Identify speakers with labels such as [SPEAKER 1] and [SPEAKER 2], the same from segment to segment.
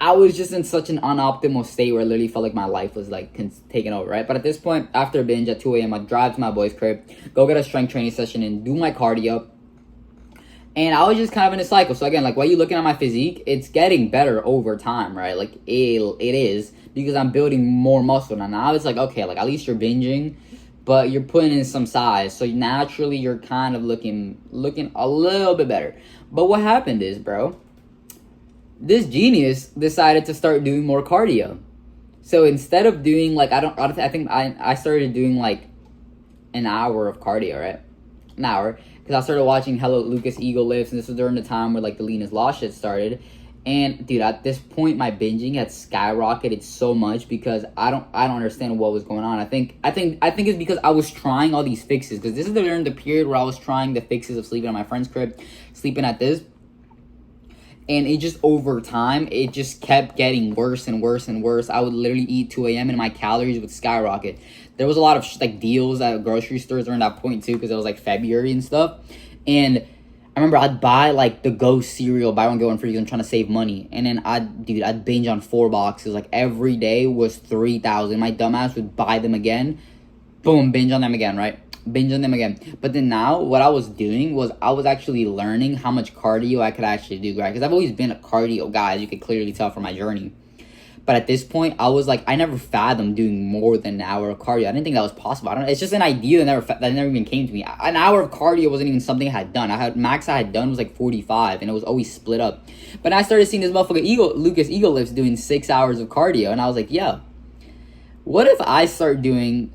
[SPEAKER 1] I was just in such an unoptimal state where I literally felt like my life was like taken over, right? But at this point, after binge at 2 a.m., I drive to my boy's crib, go get a strength training session and do my cardio. And I was just kind of in a cycle. So again, like, while you looking at my physique, it's getting better over time, right? Like, it is, because I'm building more muscle now. Now it's like, okay, like, at least you're binging, but you're putting in some size. So naturally, you're kind of looking a little bit better. But what happened is, bro, this genius decided to start doing more cardio. So instead of doing, like, I think I started doing, like, an hour of cardio, right? An hour. Because I started watching Hello Lucas Eagle lifts, and this was during the time where, like, the lean is law shit started. And dude, at this point, my binging had skyrocketed so much because I don't understand what was going on. I think it's because I was trying all these fixes. Because this is during the period where I was trying the fixes of sleeping at my friend's crib, sleeping at this. And it just, over time, it just kept getting worse and worse and worse. I would literally eat 2 a.m. and my calories would skyrocket. There was a lot of like deals at grocery stores during that point too, because it was like February and stuff. And I remember I'd buy like the Ghost cereal, buy one get one free, because I'm trying to save money. And then I'd binge on 4 boxes. Like, every day was 3,000. My dumbass would buy them again. Boom, binge on them again, right? Binge on them again. But then now, what I was doing was I was actually learning how much cardio I could actually do, right? Because I've always been a cardio guy, as you could clearly tell from my journey. But at this point, I was like, I never fathomed doing more than an hour of cardio. I didn't think that was possible. It's just an idea that never even came to me. An hour of cardio wasn't even something I had done. Max I had done was like 45, and it was always split up. But I started seeing this motherfucker Lucas Eagle lifts doing 6 hours of cardio, and I was like, yeah, what if I start doing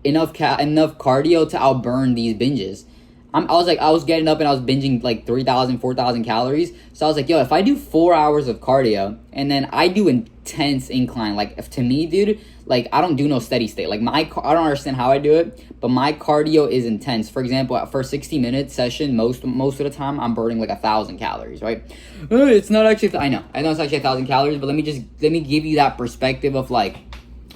[SPEAKER 1] enough cardio to outburn these binges? I was getting up and I was binging like 3,000, 4,000 calories. So I was like, yo, if I do 4 hours of cardio and then I do intense incline, like, if, to me, dude, like, I don't do no steady state. Like, I don't understand how I do it, but my cardio is intense. For example, for a 60-minute session, most of the time, I'm burning like 1,000 calories, right? It's not actually, I know it's actually 1,000 calories, but let me give you that perspective of, like,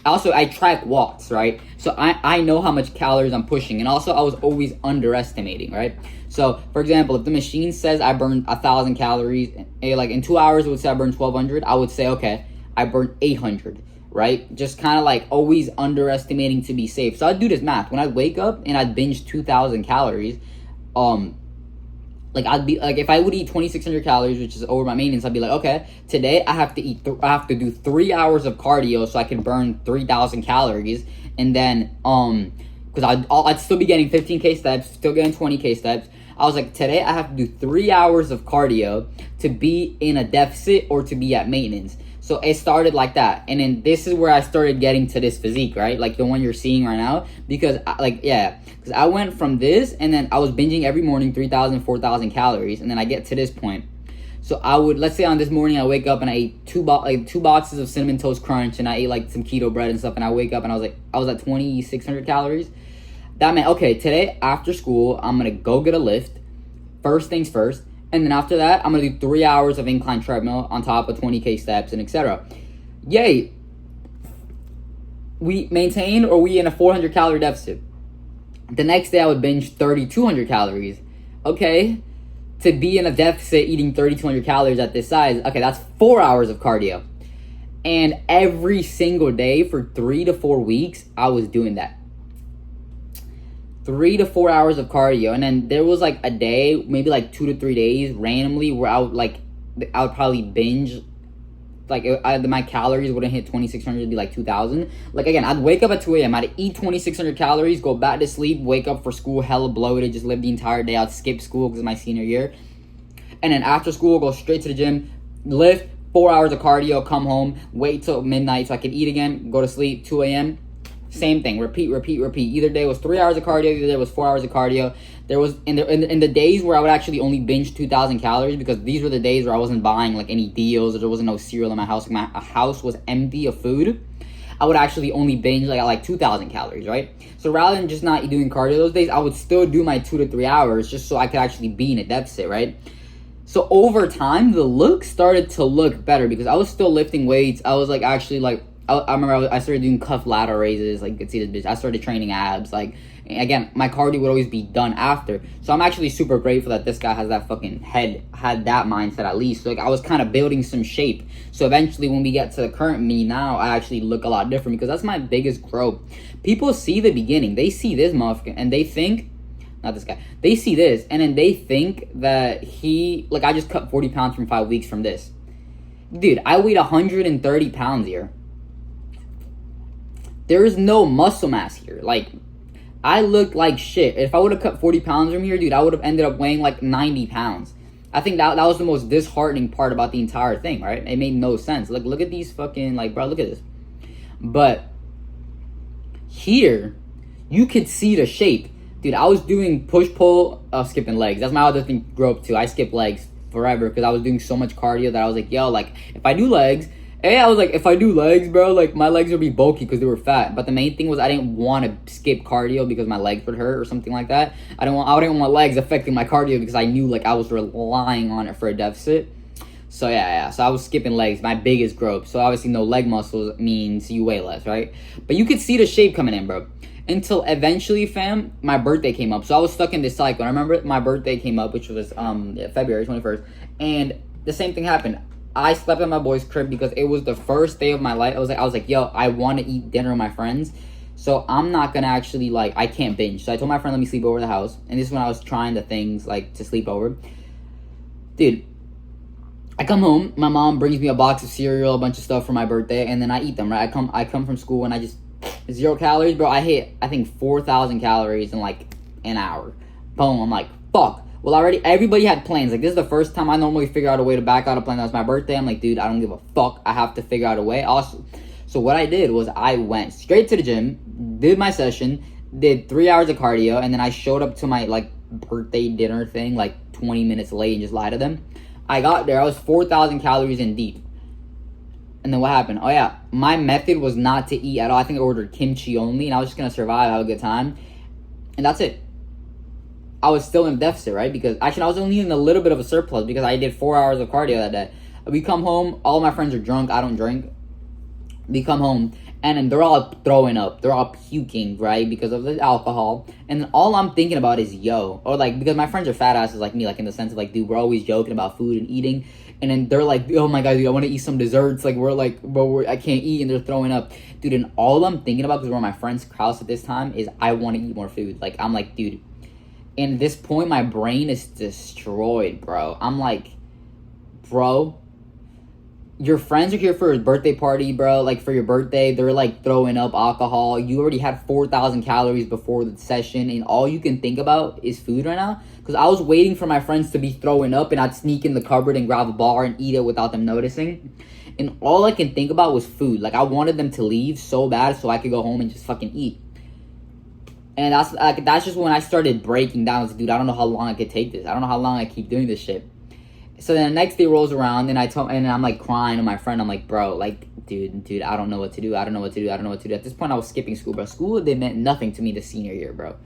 [SPEAKER 1] also, I track watts, right? So I know how much calories I'm pushing. And also, I was always underestimating, right? So, for example, if the machine says I burned 1,000 calories, like in 2 hours, it would say I burned 1,200. I would say, okay, I burned 800, right? Just kind of like always underestimating to be safe. So I'd do this math. When I wake up and I'd binge 2,000 calories, like, I'd be like, if I would eat 2,600 calories, which is over my maintenance, I'd be like, okay, today I have to do 3 hours of cardio so I can burn 3,000 calories. And then, because I'd still be getting 15K steps, still getting 20K steps. I was like, today I have to do 3 hours of cardio to be in a deficit or to be at maintenance. So it started like that. And then this is where I started getting to this physique, right? Like the one you're seeing right now. Because, because I went from this, and then I was binging every morning 3,000, 4,000 calories. And then I get to this point. So I would, let's say on this morning, I wake up and I ate two boxes of Cinnamon Toast Crunch, and I ate like some keto bread and stuff. And I wake up and I was at 2,600 calories. That meant, okay, today after school, I'm going to go get a lift. First things first. And then after that, I'm going to do 3 hours of incline treadmill on top of 20K steps and etc. Yay. We maintained, or we in a 400 calorie deficit. The next day, I would binge 3,200 calories. Okay. To be in a deficit eating 3,200 calories at this size, okay, that's 4 hours of cardio. And every single day for 3 to 4 weeks, I was doing that. 3 to 4 hours of cardio. And then there was like a day, maybe like 2 to 3 days randomly, where I would probably binge. Like, my calories wouldn't hit 2,600, it'd be like 2,000. Like, again, I'd wake up at 2 a.m., I'd eat 2,600 calories, go back to sleep, wake up for school hella bloated, just live the entire day. I'd skip school because it's my senior year. And then after school, go straight to the gym, lift, 4 hours of cardio, come home, wait till midnight so I could eat again, go to sleep, 2 a.m., same thing, repeat. Either day was 3 hours of cardio, either day was 4 hours of cardio. There was, in the days where I would actually only binge 2,000 calories, because these were the days where I wasn't buying like any deals, or there wasn't no cereal in my house. My house was empty of food. I would actually only binge like 2,000 calories, right? So rather than just not doing cardio those days, I would still do my 2 to 3 hours just so I could actually be in a deficit, right? So over time, the look started to look better because I was still lifting weights. I was like actually like, I remember I started doing cuff ladder raises, like you could see this bitch. I started training abs, like, And again, my cardio would always be done after. So I'm actually super grateful that this guy has that fucking had that mindset at least. Like I was kind of building some shape. So eventually when we get to the current me now, I actually look a lot different because that's my biggest growth. People see the beginning. They see this motherfucker and they think, not this guy, they see this and then they think that I just cut 40 pounds from 5 weeks from this. Dude, I weighed 130 pounds here. There is no muscle mass here. Like, I looked like shit. If I would have cut 40 pounds from here, dude, I would have ended up weighing like 90 pounds. I think that was the most disheartening part about the entire thing, right? It made no sense. Like, look at these fucking, like, bro, look at this. But here, you could see the shape. Dude, I was doing push-pull, skipping legs. That's my other thing grew up to. I skipped legs forever because I was doing so much cardio that I was like, yo, like, if I do legs, if I do legs, bro, like, my legs would be bulky because they were fat. But the main thing was I didn't want to skip cardio because my legs would hurt or something like that. I didn't want my legs affecting my cardio because I knew, like, I was relying on it for a deficit. So, yeah. So, I was skipping legs, my biggest growth. So, obviously, no leg muscles means you weigh less, right? But you could see the shape coming in, bro. Until eventually, fam, my birthday came up. So I was stuck in this cycle. I remember my birthday came up, which was February 21st. And the same thing happened. I slept at my boy's crib because it was the first day of my life. I was like, yo, I want to eat dinner with my friends. So I'm not going to actually, like, I can't binge. So I told my friend, let me sleep over the house. And this is when I was trying the things, like, to sleep over. Dude, I come home. My mom brings me a box of cereal, a bunch of stuff for my birthday. And then I eat them, right? I come from school and I just... 0 calories, bro. I hit, I think, 4,000 calories in like an hour. Boom. I'm like, fuck. Well, everybody had plans. Like, this is the first time I normally figure out a way to back out a plan. That was my birthday. I'm like, dude, I don't give a fuck. I have to figure out a way. Also, so what I did was I went straight to the gym, did my session, did 3 hours of cardio, and then I showed up to my like birthday dinner thing like 20 minutes late and just lied to them. I got there. I was 4,000 calories in deep. And then what happened? Oh, yeah. My method was not to eat at all. I think I ordered kimchi only, and I was just going to survive, have a good time. And that's it. I was still in deficit, right? Because, actually, I was only in a little bit of a surplus because I did 4 hours of cardio that day. We come home. All my friends are drunk. I don't drink. We come home, and then they're all throwing up. They're all puking, right? Because of the alcohol. And then all I'm thinking about is, yo. Or, like, because my friends are fat asses like me, like, in the sense of, like, dude, we're always joking about food and eating. And then they're like, oh my god, dude, I want to eat some desserts. Like, we're like, bro, I can't eat. And they're throwing up. Dude, and all I'm thinking about, because we're at my friend's house at this time, is I want to eat more food. Like, I'm like, dude. And at this point, my brain is destroyed, bro. I'm like, bro, your friends are here for a birthday party, bro. Like, for your birthday, they're like throwing up alcohol. You already had 4,000 calories before the session. And all you can think about is food right now. Because I was waiting for my friends to be throwing up and I'd sneak in the cupboard and grab a bar and eat it without them noticing. And all I can think about was food. Like, I wanted them to leave so bad so I could go home and just fucking eat. And that's just when I started breaking down. I was like, dude, I don't know how long I could take this. I don't know how long I keep doing this shit. So then the next day rolls around and I'm like crying to my friend. I'm like, bro, like, dude, I don't know what to do. I don't know what to do. At this point, I was skipping school, bro. School, they meant nothing to me the senior year, bro.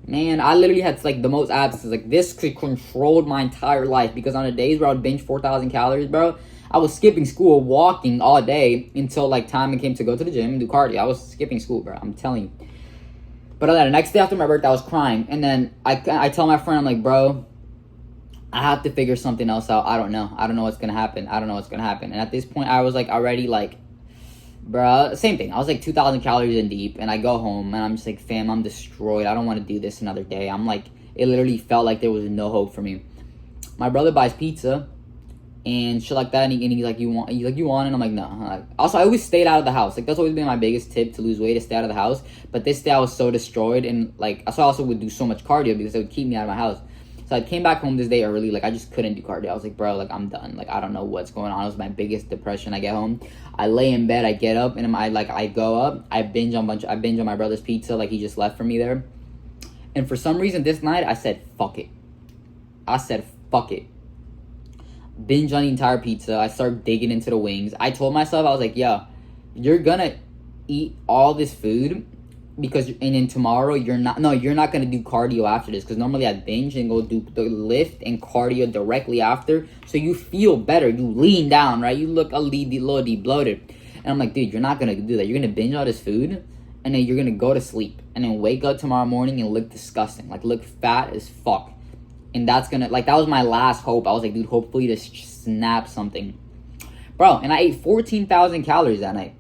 [SPEAKER 1] Man, I literally had like the most absences. Like, this controlled my entire life because on the days where I would binge 4,000 calories, bro, I was skipping school, walking all day until like time it came to go to the gym and do cardio. I was skipping school, bro. I'm telling you. But the next day after my birthday, I was crying. And then I tell my friend, I'm like, bro, I have to figure something else out. I don't know what's going to happen. And at this point, I was like already like, bro, same thing. I was like 2,000 calories in deep. And I go home and I'm just like, fam, I'm destroyed. I don't want to do this another day. I'm like, it literally felt like there was no hope for me. My brother buys pizza and shit like that. And he's like, you want it? And I'm like, no. Also, I always stayed out of the house. Like, that's always been my biggest tip to lose weight, is stay out of the house. But this day I was so destroyed. And like, so I also would do so much cardio because it would keep me out of my house. So I came back home this day early. Like, I just couldn't do cardio. I was like, bro, like, I'm done. Like, I don't know what's going on. It was my biggest depression. I get home, I lay in bed, I get up, and I go up. I binge on my brother's pizza. Like, he just left for me there. And for some reason this night, I said, fuck it. Binge on the entire pizza. I start digging into the wings. I told myself, I was like, yo, you're gonna eat all this food because, and then tomorrow you're not gonna do cardio after this, because normally I binge and go do the lift and cardio directly after, so you feel better, you lean down, right, you look a little bloated. And I'm like, dude, you're not gonna do that. You're gonna binge all this food and then you're gonna go to sleep, and then wake up tomorrow morning and look disgusting, like look fat as fuck. And that's gonna, like, that was my last hope. I was like, dude, hopefully this snap something, bro. And I ate 14,000 calories that night.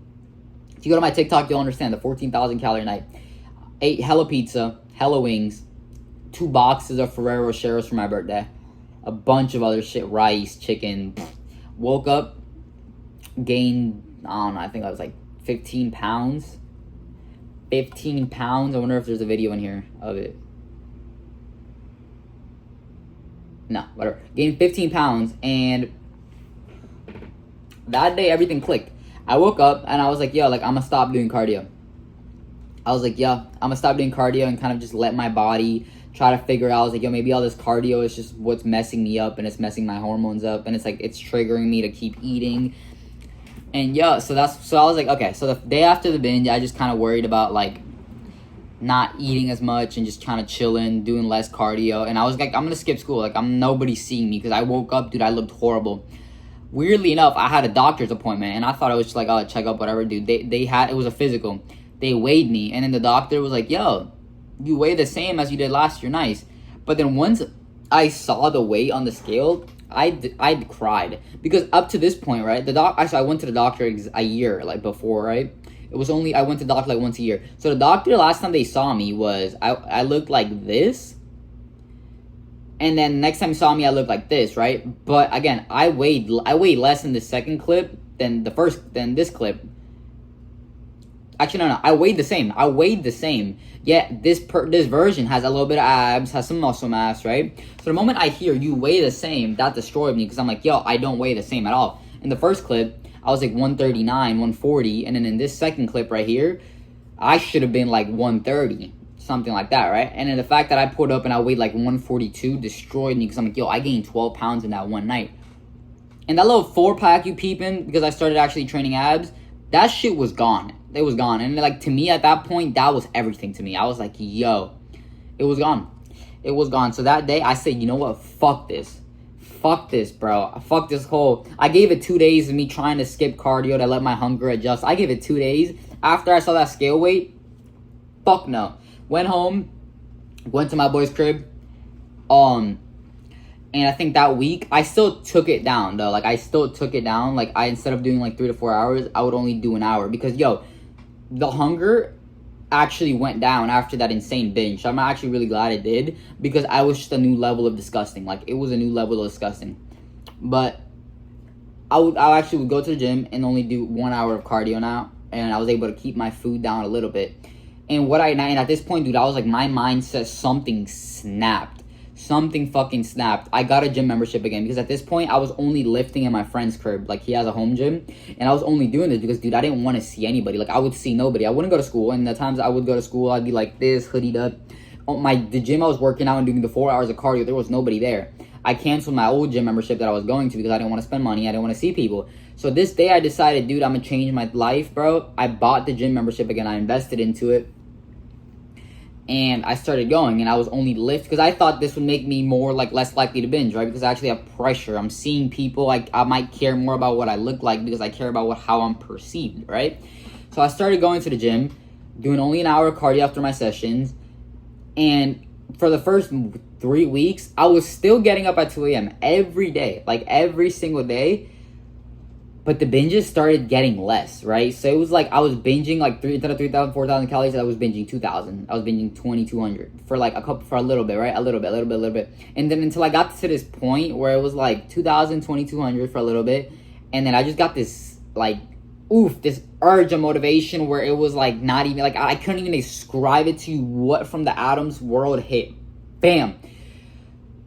[SPEAKER 1] If you go to my TikTok, you'll understand the 14,000 calorie night. Ate hella pizza, hella wings, 2 boxes of Ferrero Rochers for my birthday, a bunch of other shit, rice, chicken. Woke up, gained, I don't know, I think I was like 15 pounds. 15 pounds. I wonder if there's a video in here of it. No, whatever. Gained 15 pounds, and that day everything clicked. I woke up and I was like, yo, like, I'm gonna stop doing cardio. I was like, yeah, I'm gonna stop doing cardio and kind of just let my body try to figure out. I was like, yo, maybe all this cardio is just what's messing me up, and it's messing my hormones up, and it's like, it's triggering me to keep eating. And yeah, so I was like, okay, so the day after the binge, I just kind of worried about like not eating as much and just kind of chilling, doing less cardio. And I was like, I'm gonna skip school. Like, nobody's seeing me, because I woke up, dude, I looked horrible. Weirdly enough, I had a doctor's appointment, and I thought it was just like, oh, check up, whatever, dude. They had, it was a physical. They weighed me, and then the doctor was like, yo, you weigh the same as you did last year, nice. But then once I saw the weight on the scale, I cried, because up to this point, right, I went to the doctor a year, like, before, right? It was only, I went to the doctor like once a year. So the doctor, last time they saw me was, I looked like this, and then next time you saw me, I looked like this, right? But again, I weighed less in the second clip than this clip. Actually, no, I weighed the same. Yet this version has a little bit of abs, has some muscle mass, right? So the moment I hear you weigh the same, that destroyed me, because I'm like, yo, I don't weigh the same at all. In the first clip, I was like 139, 140, and then in this second clip right here, I should have been like 130. Something like that, right? And then the fact that I pulled up and I weighed like 142 destroyed me, because I'm like, yo, I gained 12 pounds in that one night. And that little 4-pack you peeping, because I started actually training abs, that shit was gone. It was gone. And like, to me at that point, that was everything to me. I was like, yo, it was gone. It was gone. So that day I said, you know what? Fuck this. Fuck this, bro. Fuck this whole... I gave it 2 days of me trying to skip cardio to let my hunger adjust. I gave it 2 days. After I saw that scale weight, fuck no. Went home, went to my boy's crib, and I think that week, I still took it down, though. Like, I still took it down. Like, instead of doing, like, 3 to 4 hours, I would only do an hour. Because, yo, the hunger actually went down after that insane binge. So I'm actually really glad it did, because I was just a new level of disgusting. Like, it was a new level of disgusting. But I actually would go to the gym and only do 1 hour of cardio now. And I was able to keep my food down a little bit. And at this point, dude, I was like, my mindset, something snapped. Something fucking snapped. I got a gym membership again, because at this point, I was only lifting in my friend's crib. Like, he has a home gym, and I was only doing this because, dude, I didn't want to see anybody. Like, I would see nobody. I wouldn't go to school, and the times I would go to school, I'd be like this, hoodied up. The gym I was working out and doing the 4 hours of cardio, there was nobody there. I canceled my old gym membership that I was going to, because I didn't want to spend money. I didn't want to see people. So this day, I decided, dude, I'm going to change my life, bro. I bought the gym membership again. I invested into it. And I started going, and I was only lift, because I thought this would make me more, like, less likely to binge, right? Because I actually have pressure. I'm seeing people. Like, I might care more about what I look like, because I care about how I'm perceived, right? So I started going to the gym, doing only an hour of cardio after my sessions. And for the first 3 weeks, I was still getting up at 2 a.m. every day, like every single day. But the binges started getting less, right? So it was like I was binging like instead of 3,000, 4,000 calories, I was binging 2,000. I was binging 2,200 for like for a little bit, right? A little bit. And then until I got to this point where it was like 2,000, 2,200 for a little bit. And then I just got this like, this urge of motivation where it was like not even, like I couldn't even describe it to you what from the atoms world hit. Bam.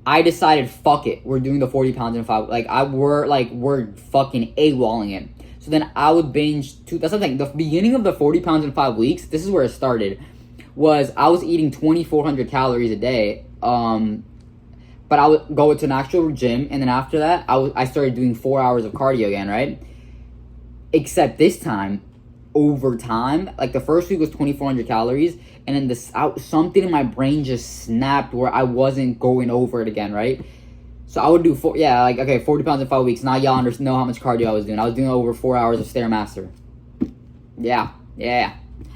[SPEAKER 1] I decided, fuck it. We're doing the 40 pounds in 5. We're fucking AWOLing it. So then I would binge. That's the thing. The beginning of the 40 pounds in 5 weeks, this is where it started, was I was eating 2,400 calories a day. But I would go to an actual gym. And then after that, I started doing 4 hours of cardio again, right? Except this time, over time, like the first week was 2,400 calories. And then something in my brain just snapped where I wasn't going over it again, right? So I would do 40 pounds in 5 weeks. Now y'all know how much cardio I was doing. I was doing over 4 hours of Stairmaster. Yeah.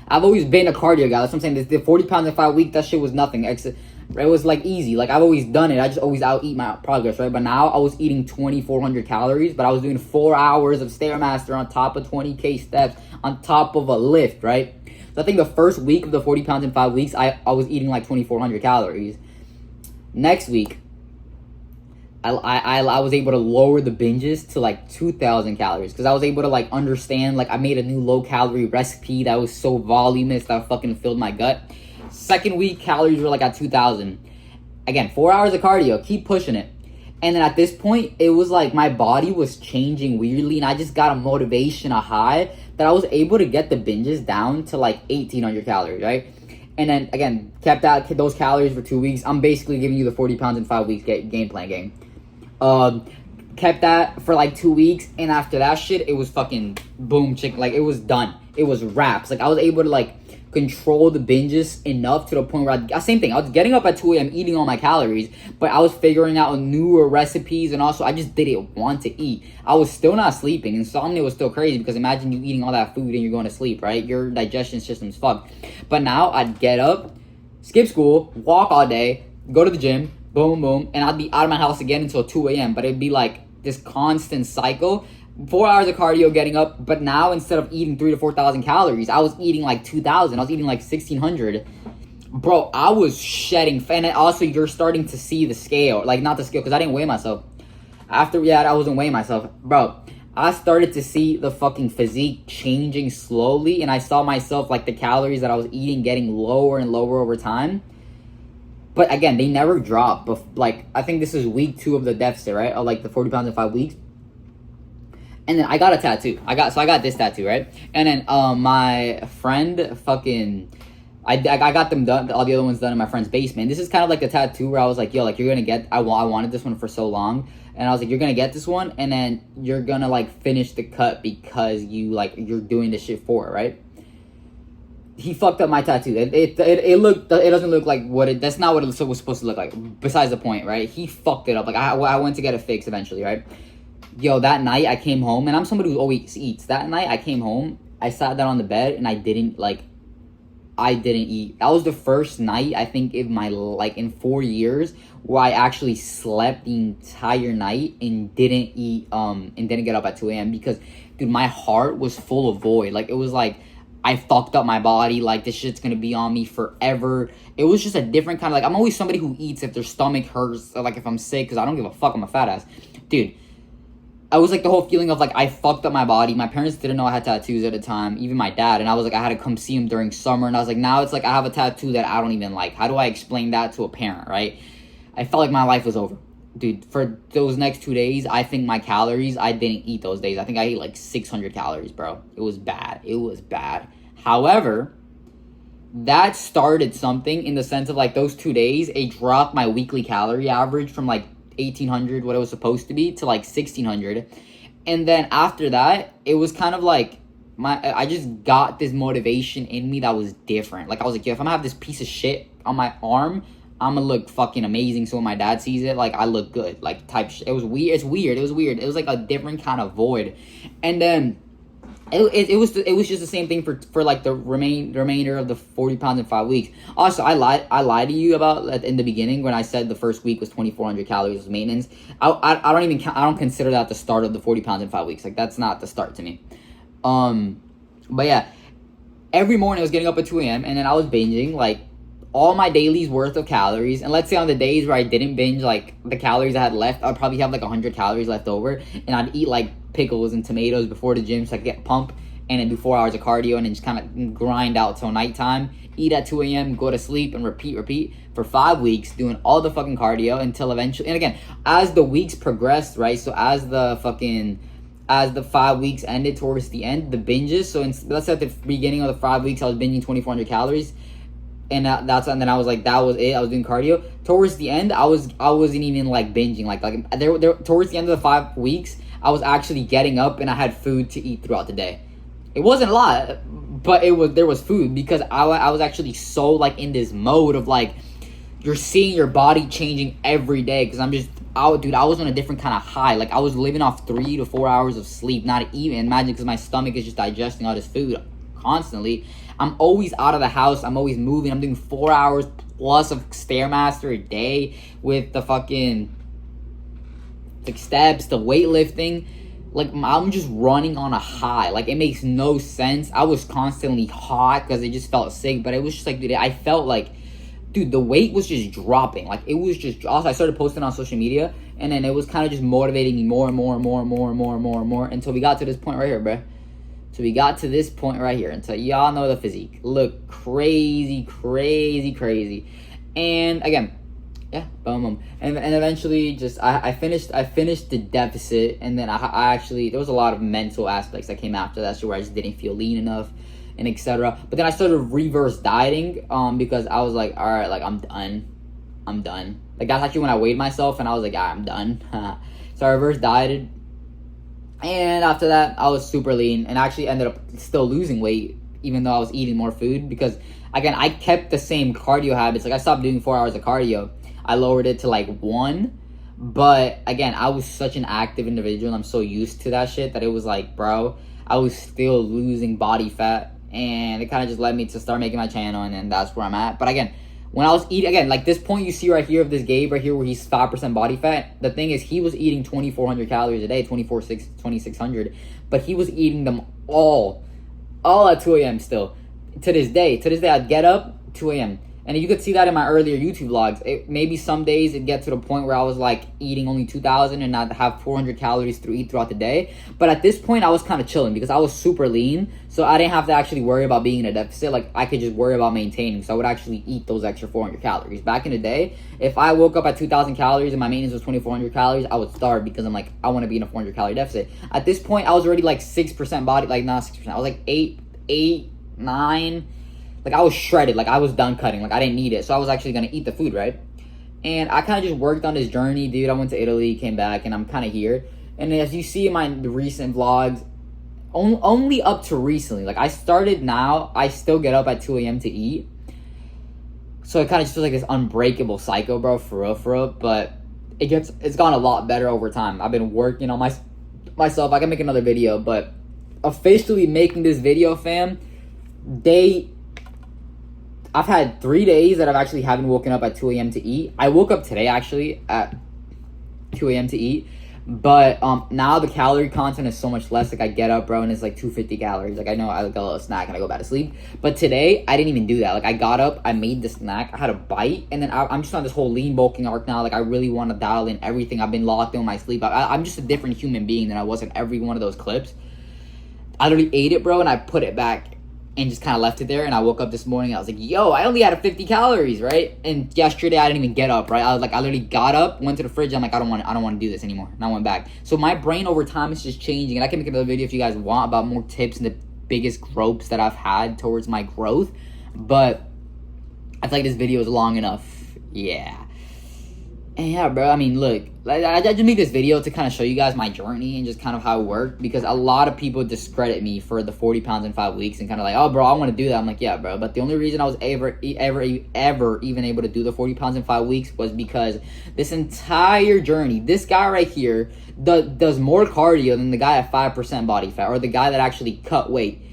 [SPEAKER 1] I've always been a cardio guy. That's what I'm saying. The 40 pounds in 5 weeks, that shit was nothing. It was like easy. Like I've always done it. I just always out eat my progress, right? But now I was eating 2,400 calories, but I was doing 4 hours of Stairmaster on top of 20K steps on top of a lift, right? So I think the first week of the 40 pounds in 5 weeks, I was eating like 2,400 calories. Next week, I was able to lower the binges to like 2,000 calories because I was able to like understand, like I made a new low calorie recipe that was so voluminous that fucking filled my gut. Second week, calories were like at 2,000. Again, 4 hours of cardio, keep pushing it. And then at this point, it was like my body was changing weirdly, and I just got a motivation, a high, that I was able to get the binges down to like 1,800 calories, right? And then again, kept those calories for 2 weeks. I'm basically giving you the 40 pounds in 5 weeks game plan game. Kept that for like 2 weeks, and after that shit, it was fucking boom chicken. Like it was done. It was wraps. Like I was able to like control the binges enough to the point where same thing. I was getting up at 2 a.m. eating all my calories, but I was figuring out newer recipes, and also I just didn't want to eat. I was still not sleeping. Insomnia was still crazy because imagine you eating all that food and you're going to sleep, right? Your digestion system's fucked. But now I'd get up, skip school, walk all day, go to the gym, boom, boom, and I'd be out of my house again until 2 a.m. But it'd be like this constant cycle. 4 hours of cardio, getting up, but now instead of eating 3,000 to 4,000 calories, I was eating like 2,000. I was eating like 1,600. Bro, I was shedding. And also, you're starting to see the scale. Like, not the scale, because I didn't weigh myself. I wasn't weighing myself. Bro, I started to see the fucking physique changing slowly, and I saw myself, like, the calories that I was eating getting lower and lower over time. But again, they never drop. But like, I think this is week 2 of the deficit, right? Of like the 40 pounds in 5 weeks. And then I got a tattoo. I got this tattoo, right? And then my friend fucking I got them done, all the other ones done in my friend's basement. This is kind of like a tattoo where I was like, yo, like you're gonna get I wanted this one for so long. And I was like, you're gonna get this one, and then you're gonna like finish the cut because you're doing this shit for it, right? He fucked up my tattoo. It doesn't look like that's not what it was supposed to look like. Besides the point, right? He fucked it up. Like I went to get it fixed eventually, right? Yo, that night I came home, and I'm somebody who always eats. That night I came home, I sat down on the bed, and I didn't eat. That was the first night, I think, in 4 years where I actually slept the entire night and didn't eat, and didn't get up at 2 a.m. because, dude, my heart was full of void. Like, it was like, I fucked up my body. Like, this shit's gonna be on me forever. It was just a different kind of, like, I'm always somebody who eats if their stomach hurts, or, like, if I'm sick, because I don't give a fuck, I'm a fat ass. Dude, I was like the whole feeling of like I fucked up my body. My parents didn't know I had tattoos at the time, even my dad. And I was like, I had to come see him during summer. And I was like, now it's like I have a tattoo that I don't even like. How do I explain that to a parent, right? I felt like my life was over. Dude, for those next 2 days, I think my calories, I didn't eat those days. I think I ate like 600 calories, bro. It was bad. It was bad. However, that started something in the sense of like those 2 days, it dropped my weekly calorie average from like 1,800, what it was supposed to be, to like 1,600. And then after that, it was kind of like I just got this motivation in me that was different. Like I was like, yo, if I'm gonna have this piece of shit on my arm, I'm gonna look fucking amazing. So when my dad sees it, like I look good, like type shit. It was weird. It's weird. It was weird. It was like a different kind of void. And then it was just the same thing for like the remainder of the 40 pounds in 5 weeks. Also, I lied to you about in the beginning when I said the first week was 2,400 calories was maintenance. I don't consider that the start of the 40 pounds in 5 weeks. Like that's not the start to me. But yeah, every morning I was getting up at 2 a.m. and then I was binging like all my daily's worth of calories. And let's say on the days where I didn't binge, like the calories I had left, I'd probably have like 100 calories left over, and I'd eat like pickles and tomatoes before the gym so I could get pumped, and then do 4 hours of cardio and then just kind of grind out till nighttime, eat at 2 a.m., go to sleep, and repeat for 5 weeks, doing all the fucking cardio until eventually, and again, as the weeks progressed, right, so as the 5 weeks ended towards the end, the binges, so let's say at the beginning of the 5 weeks I was binging 2,400 calories, and then I was like, that was it. I was doing cardio. Towards the end, I wasn't even like binging. Like there towards the end of the 5 weeks, I was actually getting up and I had food to eat throughout the day. It wasn't a lot, but there was food because I was actually so like in this mode of like you're seeing your body changing every day. Because I was on a different kind of high. Like I was living off 3 to 4 hours of sleep. Not even imagine because my stomach is just digesting all this food constantly. I'm always out of the house. I'm always moving. I'm doing 4 hours plus of Stairmaster a day with the fucking like steps, the weightlifting. Like, I'm just running on a high. Like, it makes no sense. I was constantly hot because it just felt sick. But it was just like, dude, I felt like, dude, the weight was just dropping. Like, it was just, also, I started posting on social media. And then it was kind of just motivating me more and more and more and more and more and more and more until we got to this point right here, bruh. So we got to this point right here until y'all know the physique. Look crazy, crazy, crazy. And again, yeah, boom, boom. And eventually just I finished the deficit, and then I actually, there was a lot of mental aspects that came after that, so where I just didn't feel lean enough and etc. But then I started reverse dieting because I was like, all right, like I'm done. Like, that's actually when I weighed myself and I was like, I'm done. So I reverse dieted. And after that, I was super lean and actually ended up still losing weight, even though I was eating more food. Because, again, I kept the same cardio habits. Like, I stopped doing 4 hours of cardio. I lowered it to, like, 1. But, again, I was such an active individual, and I'm so used to that shit that it was like, bro, I was still losing body fat. And it kind of just led me to start making my channel, and then that's where I'm at. But, again, when I was eating, again, like this point you see right here of this Gabe right here where he's 5% body fat, the thing is he was eating 2,400 calories a day, 2,600, but he was eating them all at 2 a.m. still. To this day, I'd get up, 2 a.m. And you could see that in my earlier YouTube vlogs. Maybe some days it'd get to the point where I was like eating only 2,000 and I'd have 400 calories to eat throughout the day. But at this point, I was kind of chilling because I was super lean. So I didn't have to actually worry about being in a deficit. Like, I could just worry about maintaining. So I would actually eat those extra 400 calories. Back in the day, if I woke up at 2,000 calories and my maintenance was 2,400 calories, I would starve because I'm like, I want to be in a 400 calorie deficit. At this point, I was already like 6% body, like not 6%. I was like 8, 9. Like, I was shredded. Like, I was done cutting. Like, I didn't need it. So I was actually going to eat the food, right? And I kind of just worked on this journey, dude. I went to Italy, came back, and I'm kind of here. And as you see in my recent vlogs, only up to recently. Like, I started now. I still get up at 2 a.m. to eat. So it kind of just feels like this unbreakable cycle, bro, for real. But it's gone a lot better over time. I've been working on myself. I can make another video. But officially making this video, fam, I've had 3 days that I've actually haven't woken up at 2 a.m. to eat. I woke up today, actually, at 2 a.m. to eat. But now the calorie content is so much less. Like, I get up, bro, and it's like 250 calories. Like, I know I like a little snack and I go back to sleep. But today, I didn't even do that. Like, I got up, I made the snack, I had a bite, and then I'm just on this whole lean bulking arc now. Like, I really want to dial in everything. I've been locked in my sleep. I'm just a different human being than I was in every one of those clips. I literally ate it, bro, and I put it back and just kind of left it there. And I woke up this morning and I was like, yo, I only had 50 calories, right? And yesterday I didn't even get up, right? I literally got up, went to the fridge. I'm like, I don't want to do this anymore. And I went back. So my brain over time is just changing. And I can make another video if you guys want about more tips and the biggest gropes that I've had towards my growth. But I feel like this video is long enough. Yeah. And yeah, bro, I mean, look, I just made this video to kind of show you guys my journey and just kind of how it worked, because a lot of people discredit me for the 40 pounds in 5 weeks and kind of like, oh, bro, I want to do that. I'm like, yeah, bro, but the only reason I was ever even able to do the 40 pounds in 5 weeks was because this entire journey, this guy right here does more cardio than the guy at 5% body fat, or the guy that actually cut weight.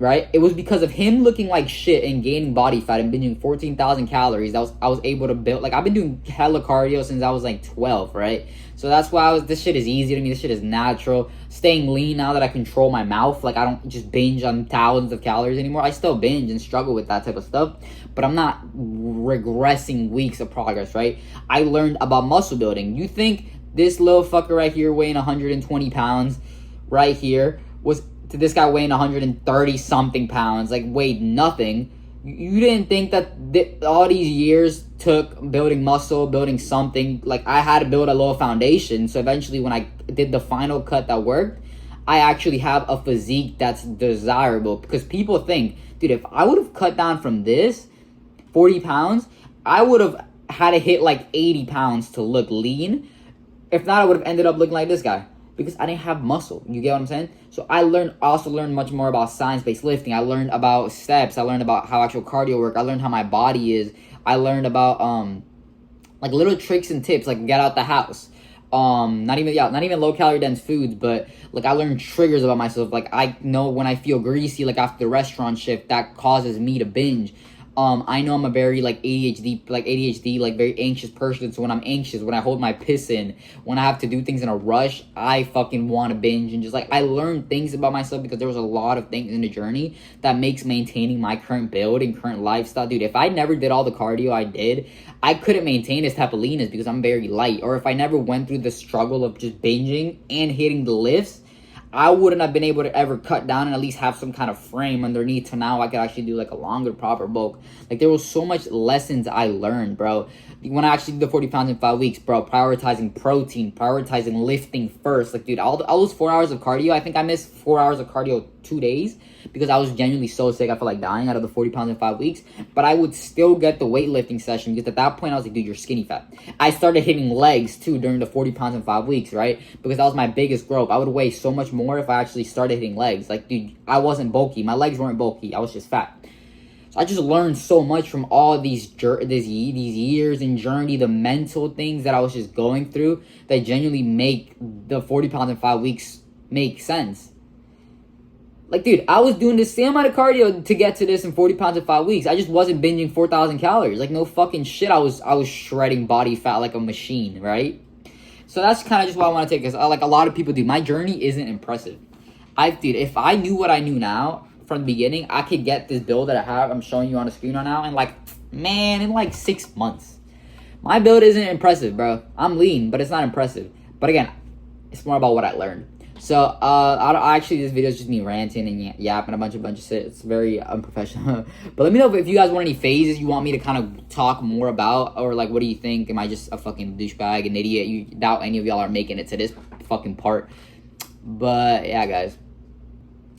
[SPEAKER 1] Right? It was because of him looking like shit and gaining body fat and binging 14,000 calories. I was able to build, like, I've been doing hella cardio since I was like 12, right? So that's why this shit is easy to me. This shit is natural. Staying lean now that I control my mouth. Like, I don't just binge on thousands of calories anymore. I still binge and struggle with that type of stuff, but I'm not regressing weeks of progress, right? I learned about muscle building. You think this little fucker right here weighing 120 pounds right here was to this guy weighing 130 something pounds, like weighed nothing. You didn't think that all these years took building muscle, building something. Like, I had to build a little foundation. So eventually when I did the final cut that worked, I actually have a physique that's desirable. Because people think, dude, if I would have cut down from this 40 pounds, I would have had to hit like 80 pounds to look lean. If not, I would have ended up looking like this guy, because I didn't have muscle. You get what I'm saying? So I also learned much more about science-based lifting. I learned about steps. I learned about how actual cardio work. I learned how my body is. I learned about like little tricks and tips, like get out the house. not even low calorie dense foods, but like I learned triggers about myself. Like I know when I feel greasy, like after the restaurant shift, that causes me to binge. I know I'm a very like ADHD, like very anxious person. So when I'm anxious, when I hold my piss in, when I have to do things in a rush, I fucking want to binge. And just like I learned things about myself because there was a lot of things in the journey that makes maintaining my current build and current lifestyle. Dude, if I never did all the cardio I did, I couldn't maintain this type of leanness because I'm very light. Or if I never went through the struggle of just binging and hitting the lifts, I wouldn't have been able to ever cut down and at least have some kind of frame underneath to now I could actually do like a longer proper bulk. Like there was so much lessons I learned, bro. When I actually did the 40 pounds in 5 weeks, bro, prioritizing protein, prioritizing lifting first. Like, dude, all those 4 hours of cardio, I think I missed 4 hours of cardio 2 days because I was genuinely so sick. I felt like dying out of the 40 pounds in 5 weeks. But I would still get the weightlifting session because at that point I was like, dude, you're skinny fat. I started hitting legs too during the 40 pounds in 5 weeks, right? Because that was my biggest growth. I would weigh so much more if I actually started hitting legs. Like, dude, I wasn't bulky. My legs weren't bulky. I was just fat. So I just learned so much from all these years and journey, the mental things that I was just going through that genuinely make the 40 pounds in 5 weeks make sense. Like, dude, I was doing the same amount of cardio to get to this in 40 pounds in 5 weeks. I just wasn't binging 4,000 calories. Like, no fucking shit. I was shredding body fat like a machine, right? So that's kind of just what I want to take. Because like a lot of people do. My journey isn't impressive. Dude, if I knew what I knew now from the beginning, I could get this build that I have, I'm showing you on the screen right now, in like 6 months. My build isn't impressive, bro. I'm lean, but it's not impressive. But again, it's more about what I learned. So, actually, this video is just me ranting and yapping a bunch of shit. It's very unprofessional. But let me know if you guys want any phases you want me to kind of talk more about, or like, what do you think? Am I just a fucking douchebag, an idiot? You doubt any of y'all are making it to this fucking part. But yeah, guys,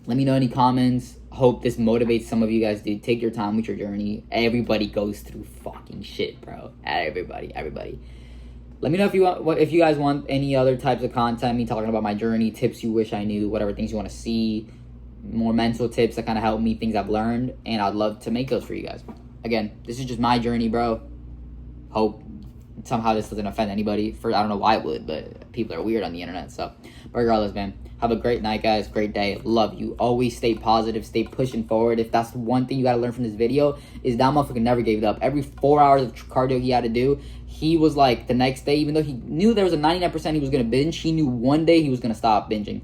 [SPEAKER 1] let me know any comments. Hope this motivates some of you guys, dude. Take your time with your journey. Everybody goes through fucking shit, bro. Everybody. Let me know if you guys want any other types of content, me talking about my journey, tips you wish I knew, whatever things you want to see, more mental tips that kind of help me, things I've learned, and I'd love to make those for you guys. Again, this is just my journey, bro. Hope somehow this doesn't offend anybody. I don't know why it would, but people are weird on the internet. So, but regardless, man, have a great night, guys. Great day. Love you. Always stay positive. Stay pushing forward. If that's one thing you got to learn from this video, is that motherfucker never gave it up. Every 4 hours of cardio he had to do, he was like, the next day, even though he knew there was a 99% he was going to binge, he knew one day he was going to stop binging.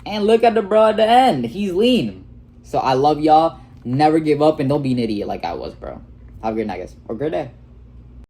[SPEAKER 1] And look at the bro at the end. He's lean. So I love y'all. Never give up and don't be an idiot like I was, bro. Have a great night, guys. Or a great day.